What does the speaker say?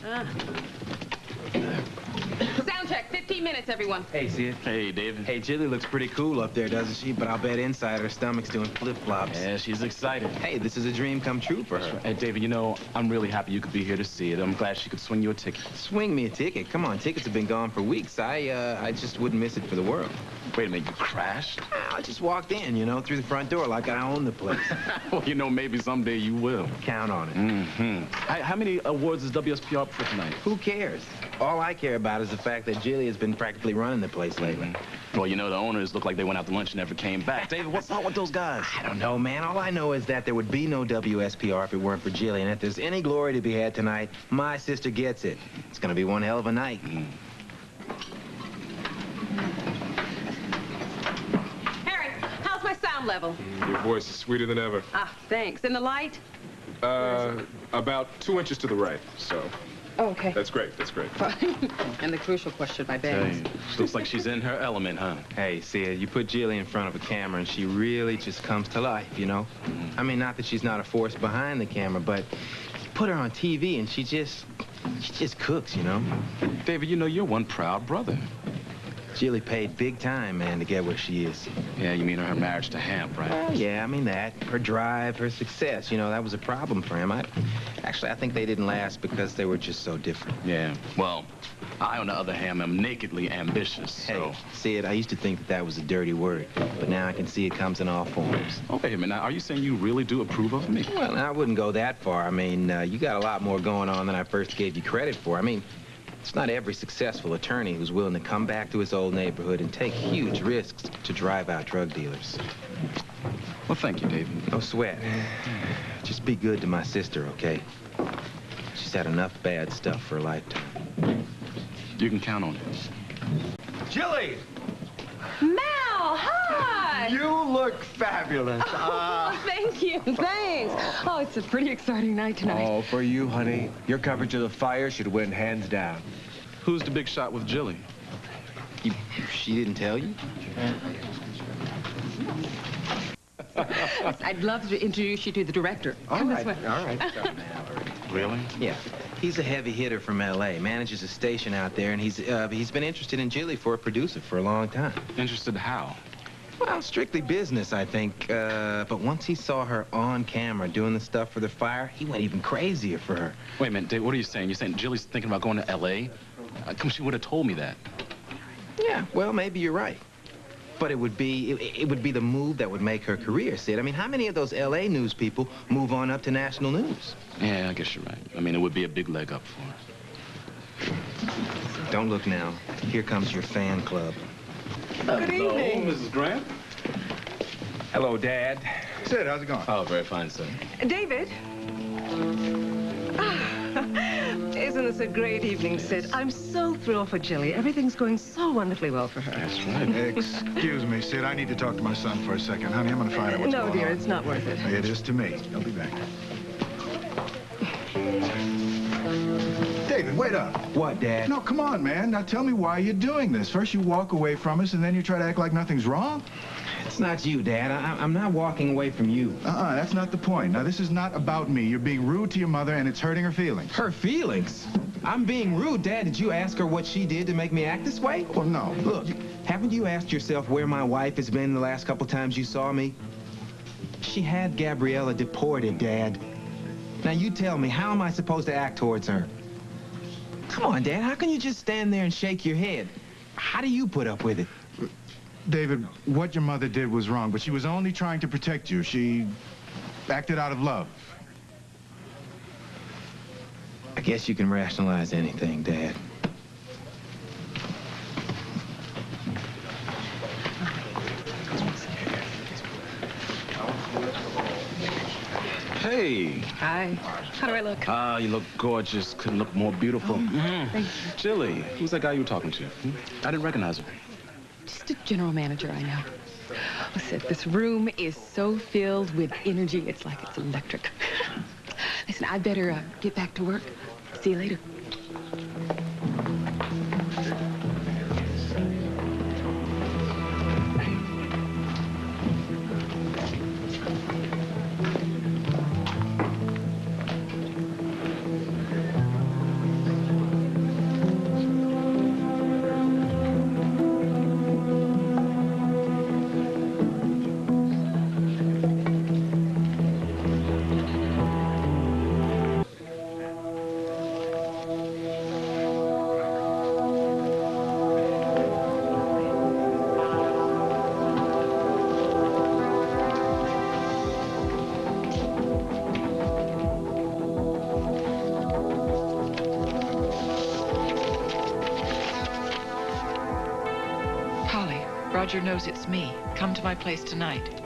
Sound check, 15 minutes, everyone. Hey, Sid. Hey, David. Hey, Gilly looks pretty cool up there, doesn't she? But I'll bet inside her stomach's doing flip-flops. Yeah, she's excited. Hey, this is a dream come true for her. Hey, David, you know, I'm really happy you could be here to see it. I'm glad she could swing you a ticket. Swing me a ticket? Come on, tickets have been gone for weeks. I just wouldn't miss it for the world. Wait a minute, you crashed? I just walked in, you know, through the front door like I own the place. Well, you know, maybe someday you will. Count on it. Mm-hmm. How many awards does WSPR up for tonight? Who cares? All I care about is the fact that Gilly has been practically running the place lately. Well, you know, the owners look like they went out to lunch and never came back. David, what's up with those guys? I don't know, man. All I know is that there would be no WSPR if it weren't for Gilly. And if there's any glory to be had tonight, my sister gets it. It's gonna be one hell of a night. Sound level. Your voice is sweeter than ever. Ah, thanks. And the light? About 2 inches to the right, so. Oh, okay. That's great, that's great. Fine. And the crucial question, my bangs. Looks like she's in her element, huh? Hey, Sid, you put Gilly in front of a camera and she really just comes to life, you know? I mean, not that she's not a force behind the camera, but you put her on TV and she just cooks, you know? David, you know, you're one proud brother. Gilly paid big time, man, to get where she is. Yeah, you mean her marriage to Hamp, right? Well, yeah, I mean that. Her drive, her success, you know, that was a problem for him. Actually, I think they didn't last because they were just so different. Yeah, well, I, on the other hand, am nakedly ambitious, so... Hey, Sid, I used to think that was a dirty word, but now I can see it comes in all forms. Oh, wait a minute. Now, are you saying you really do approve of me? Well, I wouldn't go that far. I mean, you got a lot more going on than I first gave you credit for. I mean, it's not every successful attorney who's willing to come back to his old neighborhood and take huge risks to drive out drug dealers. Well, thank you, David. No sweat. Just be good to my sister, okay? She's had enough bad stuff for a lifetime. You can count on it. Gilly! Mal, hi! You look fabulous. Oh, thank you. Thanks. Oh, it's a pretty exciting night tonight. Oh, for you, honey. Your coverage of the fire should win hands down. Who's the big shot with Gilly? She didn't tell you? I'd love to introduce you to the director. Come this way. All right. Really? Yeah. He's a heavy hitter from L.A., manages a station out there, and he's been interested in Gilly for a producer for a long time. Interested how? Well, strictly business, I think. But once he saw her on camera doing the stuff for the fire, he went even crazier for her. Wait a minute, Dave, what are you saying? You're saying Gilly's thinking about going to L.A.? Come, she would have told me that. Yeah, well, maybe you're right. But it would be the move that would make her career, Sid. I mean, how many of those L.A. news people move on up to national news? Yeah, I guess you're right. I mean, it would be a big leg up for her. Don't look now. Here comes your fan club. Good evening. Mrs. Grant. Hello, Dad. Sid, how's it going? Oh, very fine, sir. David? Isn't this a great evening, Sid? I'm so thrilled for Gilly. Everything's going so wonderfully well for her. That's right. Excuse me, Sid. I need to talk to my son for a second. Honey, I'm going to find out what's No, going dear, on. it's not worth it. It is to me. I'll be back. David, wait up. What, Dad? No, come on, man. Now tell me why you're doing this. First you walk away from us, and then you try to act like nothing's wrong? It's not you, Dad. I'm not walking away from you. That's not the point. Now, this is not about me. You're being rude to your mother, and it's hurting her feelings. Her feelings? I'm being rude, Dad. Did you ask her what she did to make me act this way? Well, no. Look, haven't you asked yourself where my wife has been the last couple times you saw me? She had Gabriella deported, Dad. Now, you tell me, how am I supposed to act towards her? Come on, Dad. How can you just stand there and shake your head? How do you put up with it? David, what your mother did was wrong, but she was only trying to protect you. She acted out of love. I guess you can rationalize anything, Dad. Hey. Hi. How do I look? Ah, you look gorgeous. Couldn't look more beautiful. Thank you. Gilly, who's that guy you were talking to? I didn't recognize him. Just a general manager I know. Listen, this room is so filled with energy, it's like it's electric. Listen, I better get back to work. See you later. Roger knows it's me. Come to my place tonight.